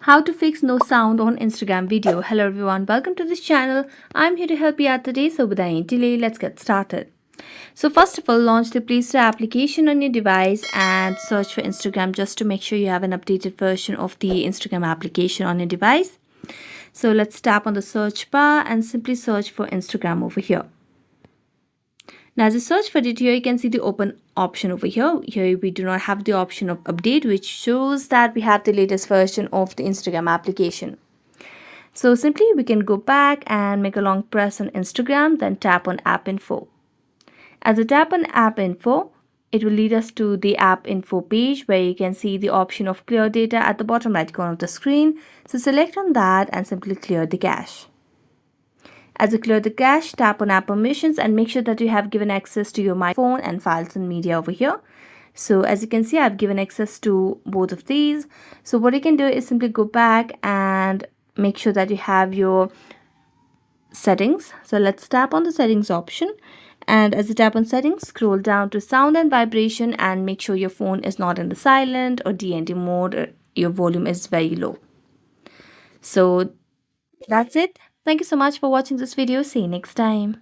How to fix no sound on Instagram video. Hello everyone, welcome to this channel. I'm here to help you out today, so without any delay, let's get started. So first of all, launch the Play Store application on your device and search for Instagram just to make sure you have an updated version of the Instagram application on your device. So let's tap on the search bar and simply search for Instagram over here. Now as you search for it here, you can see the open option over here. Here we do not have the option of update, which shows that we have the latest version of the Instagram application. So simply we can go back and make a long press on Instagram, then tap on app info. As you tap on app info, it will lead us to the app info page where you can see the option of clear data at the bottom right corner of the screen. So select on that and simply clear the cache. As you clear the cache, tap on app permissions and make sure that you have given access to your My Phone and Files and Media over here. So as you can see, I've given access to both of these. So what you can do is simply go back and make sure that you have your settings. So let's tap on the settings option. And as you tap on settings, scroll down to sound and vibration and make sure your phone is not in the silent or DND mode, or your volume is very low. So that's it. Thank you so much for watching this video. See you next time.